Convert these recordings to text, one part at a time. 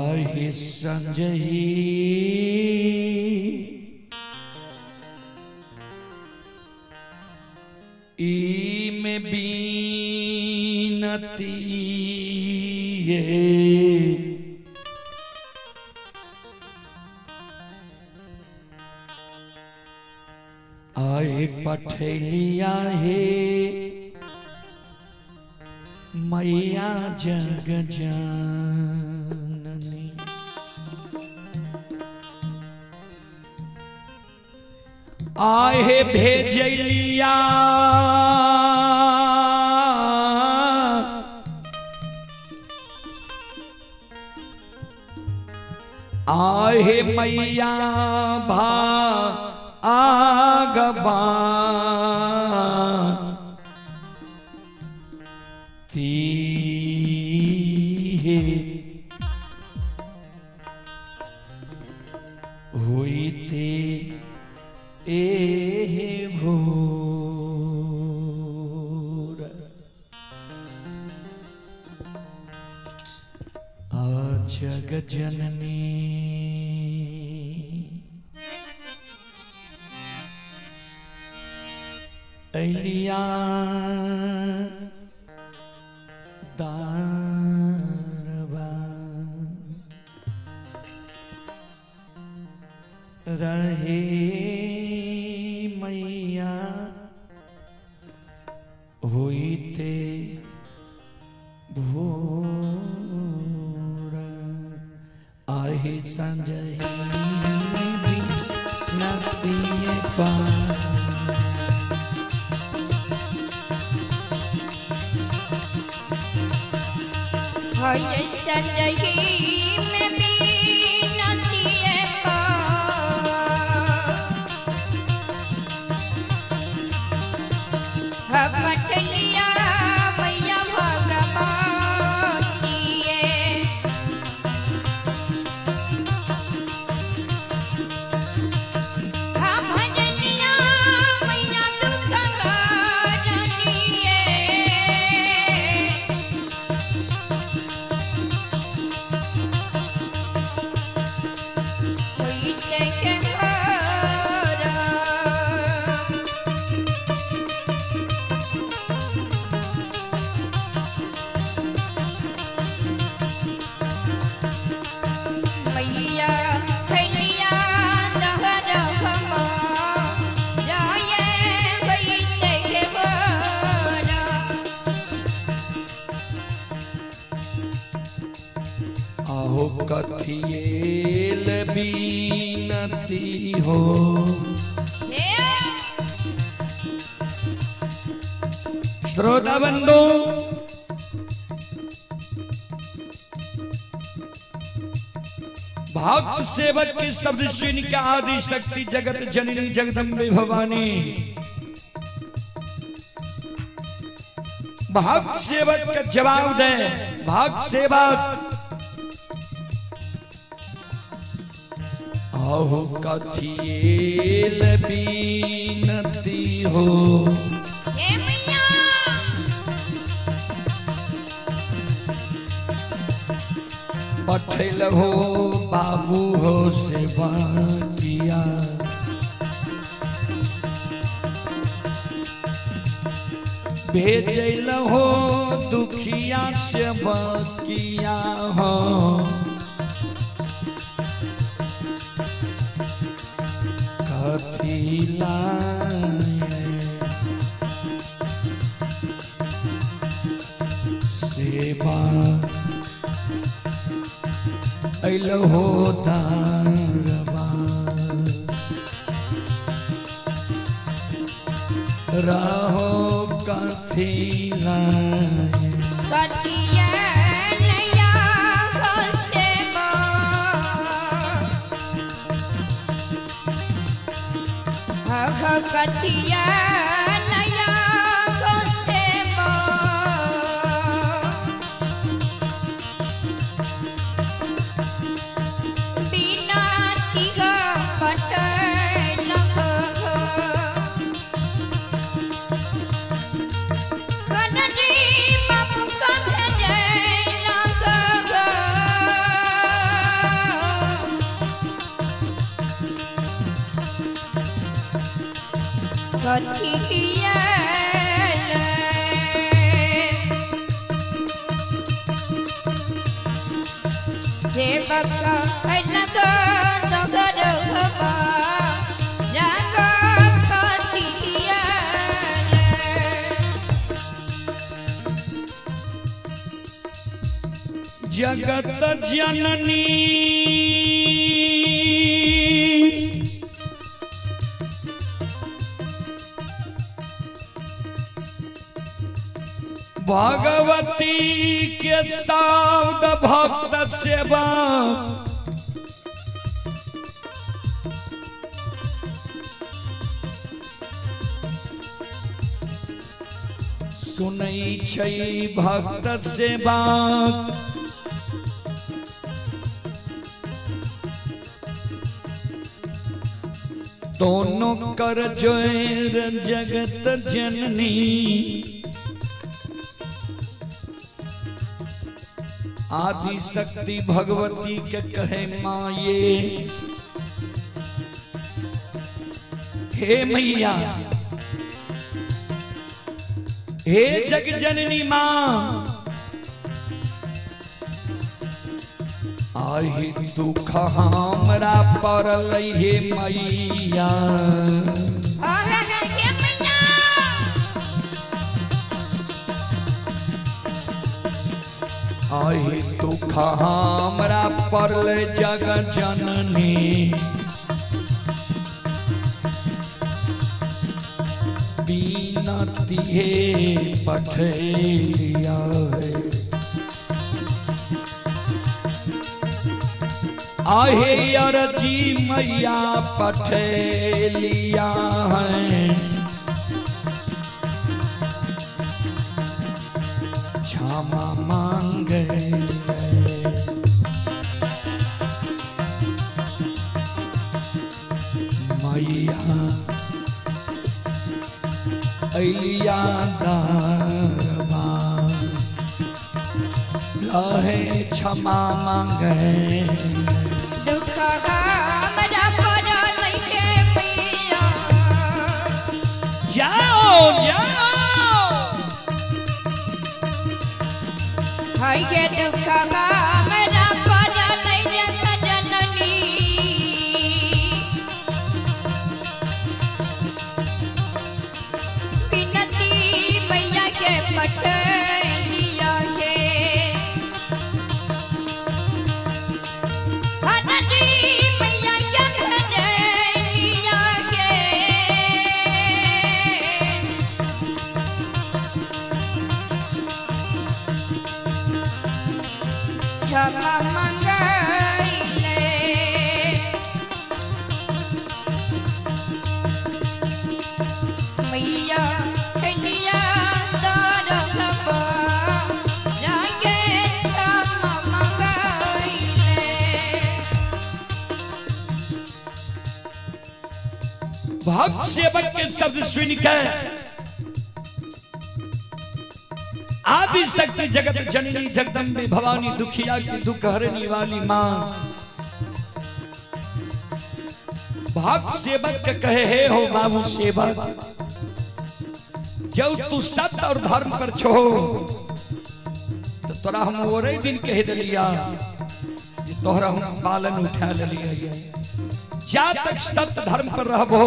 आहे संजही ई में बीनती आए पठलिया है मैया जग जननी आहे भेजलिया आहे मैया भा आगबा ती हुई ते ए भोर आ जग जननी अलिया दारवा रहे मैया हुई ते भोर आहे संजय नदिए पार है संजही में बीनती पठलिया मैया भगवती भजनिया मैया दुख आहो कथिएल बीनती हो श्रोता बंधु भक्त सेवक के शब्द श्रेणी का आदि शक्ति जगत जननी जगदम्बे भवानी भक्त सेवक का जवाब दे भक्त सेवक आहो कथिएल बीनती हो पठल हो बाबू हो सेवा किया भेजल हो दुखिया सेवा किया हो कथिला सेवा अल हो दारवा रहो कथिला कथिया नया बिना तिगा पटल कनजी बाबू कह जय कथिया सेवक लगा नगर हवा जाग कथिया जगत जननी भगवती के शब्द भक्त सेवा सुनै छै भक्त सेवा दोनों कर जोर जगत जननी आदि शक्ति भगवती के कहे माये हे मैया हे जग जननी मां आहि दुख हमरा पड़ल हे मैया आहि दुख हमरा पड़ल जग जननी बीनती हे पठेलिया आहे अरजी मैया पठेलिया है क्षमा मांगे मैया अलिया रहे क्षमा मांगे दुख हमरा पड़ल हे मैया जाओ जाओ भाई के दुख हमरा पड़ल जग जननी बिनती मैया के पठेलिया के हनजी मैया के पठेलिया के क्षमा मंगले मैया कलिया दरहबा जाके क्षमा मंगले भक्त सेवक के शब्द सुनकर आदि शक्ति जगत जननी जगदम्बे भवानी दुखिया की दुख हरने वाली मां भक्त सेवक के कहे हे हो बाबू सेवक जब तू सत्य और धर्म पर छो तो तोरा हम ओरे दिन कह दिलिया तोहरा हम पालन उठा लिया जा तक सत्य धर्म पर रहबो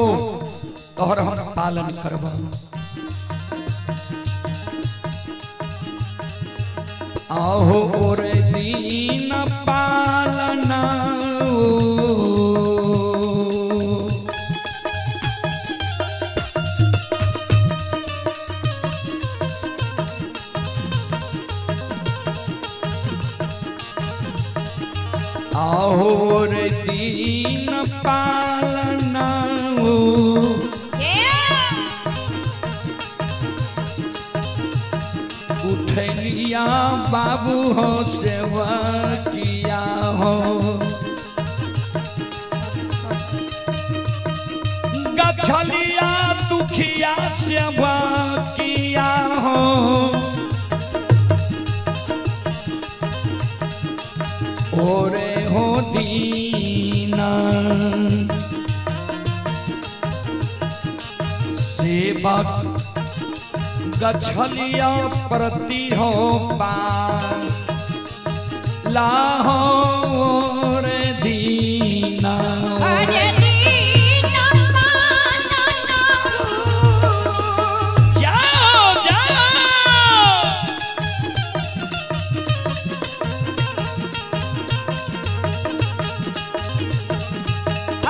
तोहरा हम पालन करबो आहो रे दीन पालना आहो रे दीन पालना उठलिया बाबू हो सेवा किया हो गछलिया दुखिया सेवा किया हो ओरे हो दीना सेवा गछलिया प्रति हो लाहौर दीना अरे दीना माना जाओ जाओ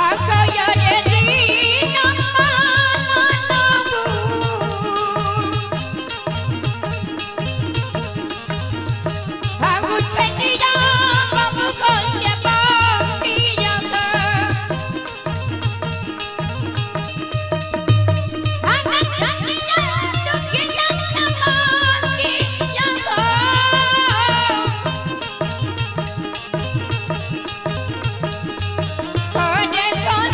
अकया रे दीना माना भागु ठंडीरा बाबू को से बाकी जाता भागु ठंडीरा तो किया बाकी जाता अरे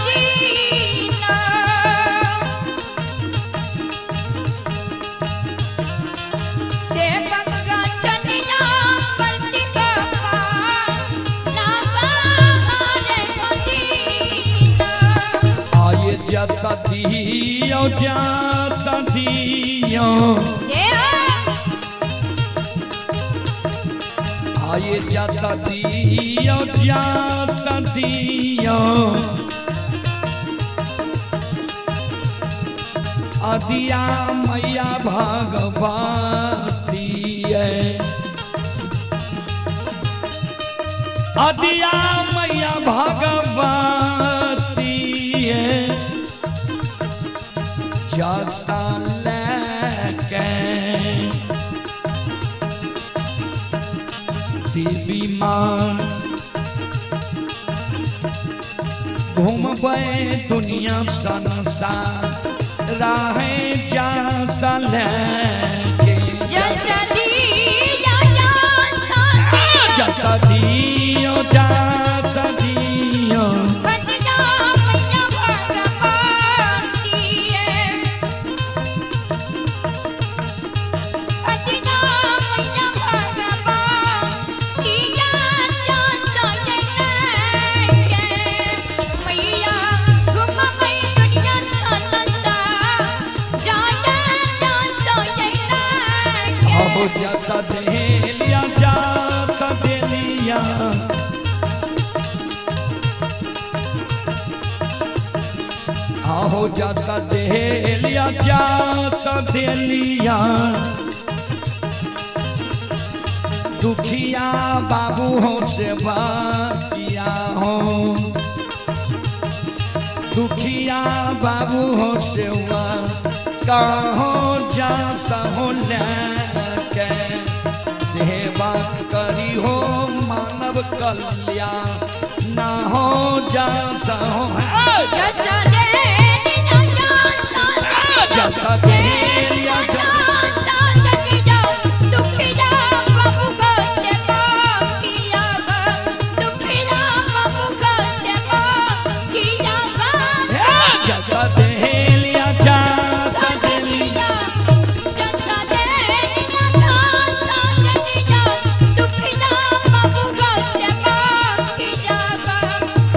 दीना सेवक गछलिया प्रति आये जैसा दियो आये जैसा दियो अदिया मैया भगवती है अदिया मैया भगवती है जैसा लेके देवी माँ घूमबे दुनिया संसार राहे जा सलेके जैसा दिया जैसा दियो जैसा दियो बजना मैया भगवान की है बजना मैया भगवान की जान सोने के मैया घुमबे दुनिया संसार जान सोने के हो जैसा देलिया जैसा देलिया आहो जैसा देलिया जैसा देलिया दुखिया बाबू हो सेवा किया हो दुखिया बाबू हो सेवा कहो जा सहो लेके सेवा करी हो मानव कल्याण ना हो जा सहो जैसा देलिया जैसा देलिया दुखिया बाबू को सेवा किया दुखिया बाबू को सेवा किया जैसा देलिया जैसा देलिया जैसा देलिया दुखिया बाबू को सेवा किया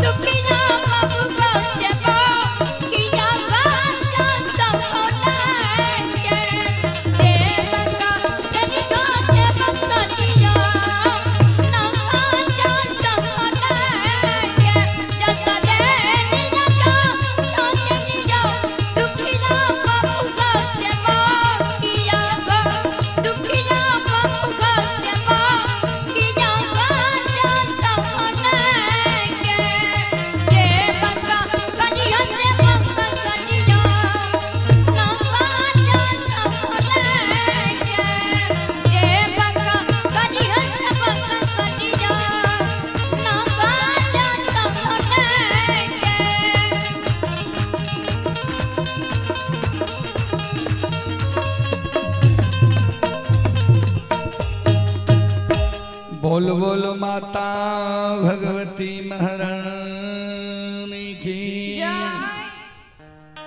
दुखिया बाबू को सेवा किया बोल बोल माता भगवती महाराज